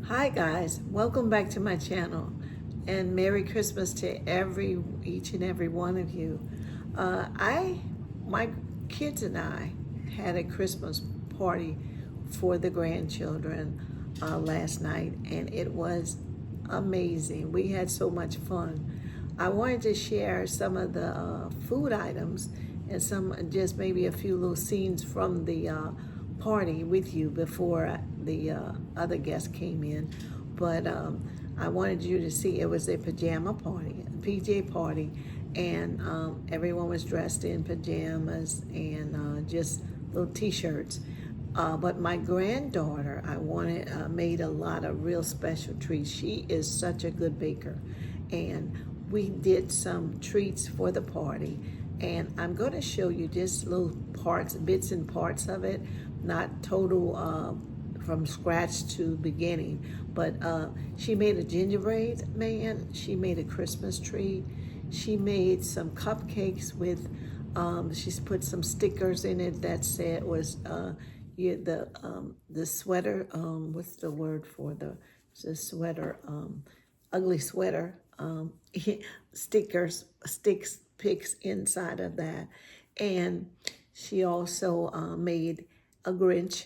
Hi guys, welcome back to my channel and Merry Christmas to each and every one of you. My kids and I had a Christmas party for the grandchildren last night, and it was amazing. We had so much fun. I wanted to share some of the food items and just maybe a few little scenes from the party with you before the other guests came in. But I wanted you to see it was a pajama party, a PJ party, and everyone was dressed in pajamas and just little t-shirts. But my granddaughter, I wanted made a lot of real special treats. She is such a good baker, and we did some treats for the party. And I'm going to show you just little parts, bits and parts of it, not total from scratch to beginning. But she made a gingerbread man. She made a Christmas tree. She made some cupcakes with. She's put some stickers in it that said was yeah, the sweater. What's the word for the sweater? Ugly sweater. Sticks, picks inside of that, and she also made a Grinch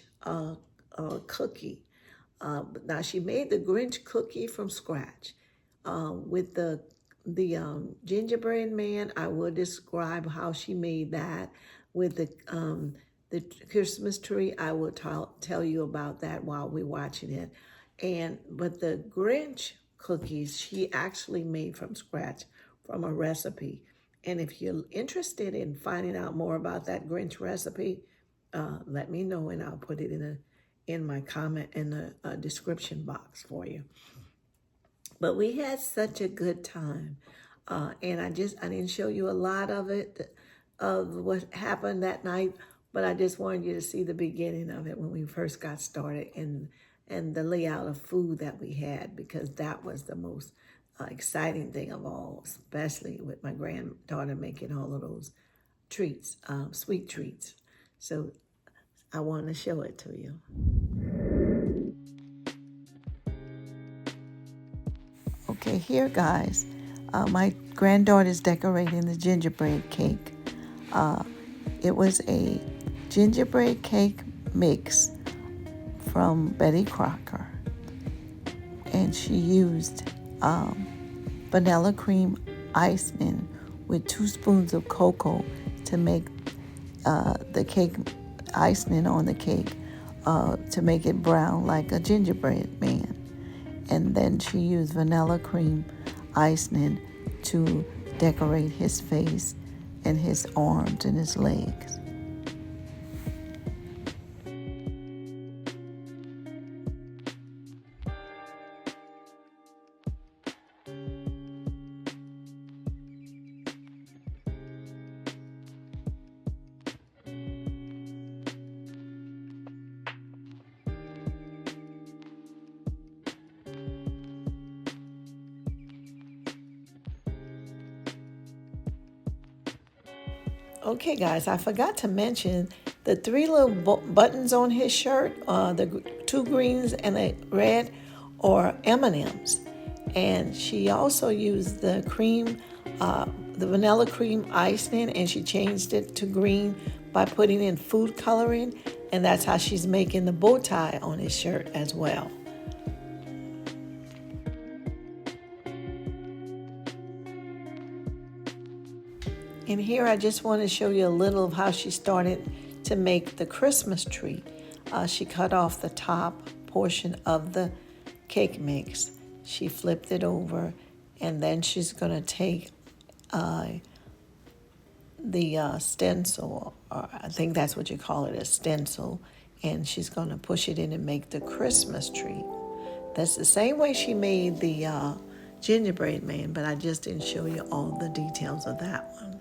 cookie. Now she made the Grinch cookie from scratch. With the gingerbread man, I will describe how she made that. With the Christmas tree, I will tell you about that while we're watching it. But the Grinch cookies she actually made from scratch from a recipe. And if you're interested in finding out more about that Grinch recipe, let me know and I'll put it in my comment in the description box for you. But we had such a good time, and I didn't show you a lot of it of what happened that night, but I just wanted you to see the beginning of it when we first got started and the layout of food that we had, because that was the most exciting thing of all, especially with my granddaughter making all of those treats, sweet treats. So I want to show it to you. Okay, here, guys, my granddaughter's decorating the gingerbread cake. It was a gingerbread cake mix from Betty Crocker, and she used vanilla cream icing with 2 spoons of cocoa to make the cake icing on the cake to make it brown like a gingerbread man. And then she used vanilla cream icing to decorate his face and his arms and his legs. Okay, guys, I forgot to mention the 3 little buttons on his shirt, the 2 greens and a red, or M&Ms. And she also used the vanilla cream icing, and she changed it to green by putting in food coloring, and that's how she's making the bow tie on his shirt as well. And here I just want to show you a little of how she started to make the Christmas tree. She cut off the top portion of the cake mix. She flipped it over, and then she's going to take the stencil, or I think that's what you call it, a stencil, and she's going to push it in and make the Christmas tree. That's the same way she made the gingerbread man, but I just didn't show you all the details of that one.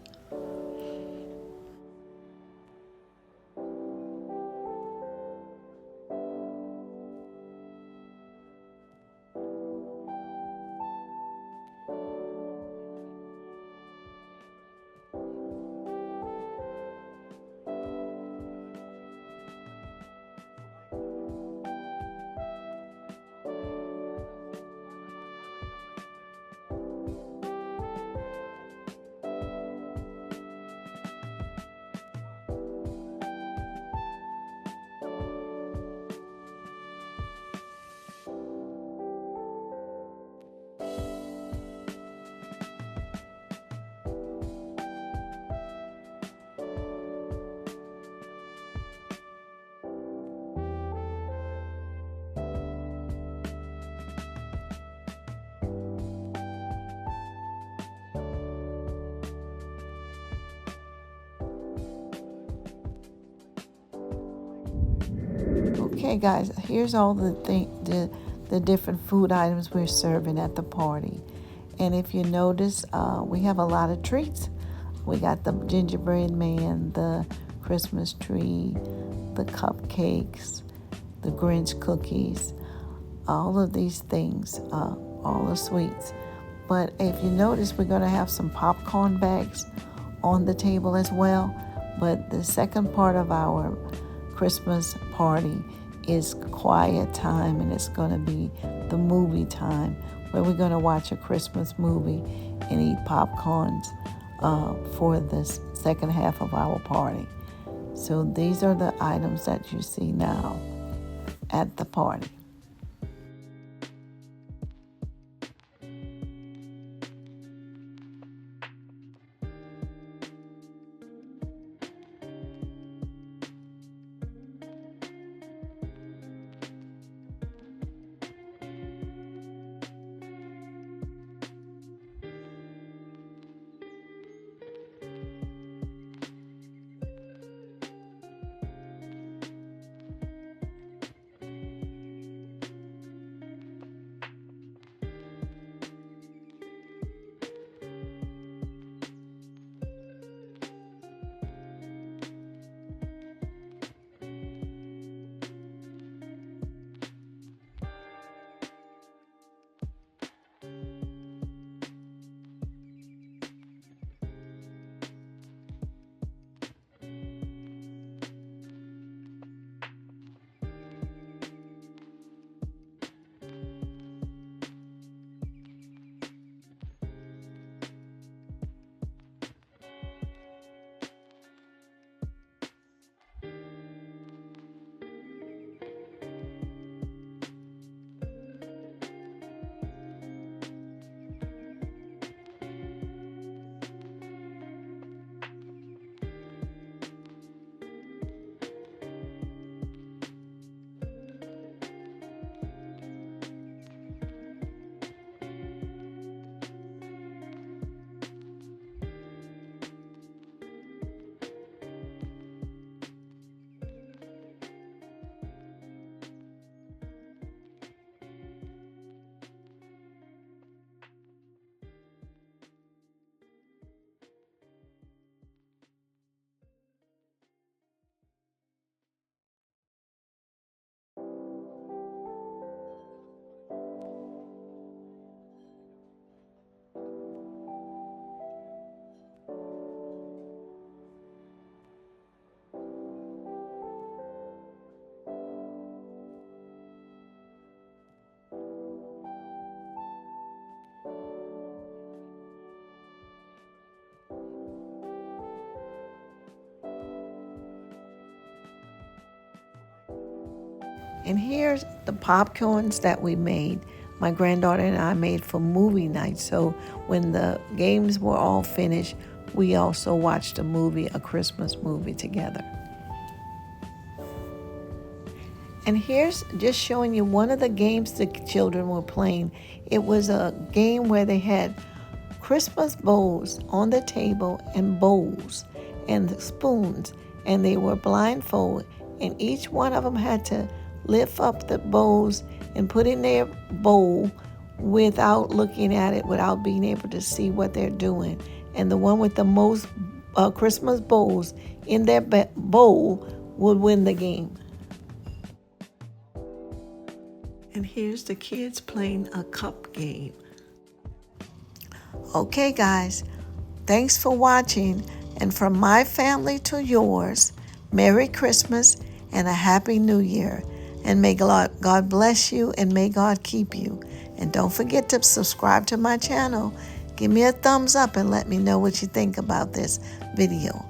Okay, guys, here's all the different food items we're serving at the party. And if you notice, we have a lot of treats. We got the gingerbread man, the Christmas tree, the cupcakes, the Grinch cookies, all of these things, all the sweets. But if you notice, we're going to have some popcorn bags on the table as well. But the second part of our Christmas party is quiet time, and it's going to be the movie time, where we're going to watch a Christmas movie and eat popcorns for the second half of our party. So these are the items that you see now at the party. And here's the popcorns that we made. My granddaughter and I made for movie night. So when the games were all finished, we also watched a Christmas movie together. And here's just showing you one of the games the children were playing. It was a game where they had Christmas bowls on the table and bowls and spoons, and they were blindfolded, and each one of them had to lift up the bowls and put in their bowl without looking at it, without being able to see what they're doing. And the one with the most Christmas bowls in their bowl would win the game. And here's the kids playing a cup game. Okay, guys, thanks for watching. And from my family to yours, Merry Christmas and a Happy New Year. And may God bless you, and may God keep you. And don't forget to subscribe to my channel. Give me a thumbs up and let me know what you think about this video.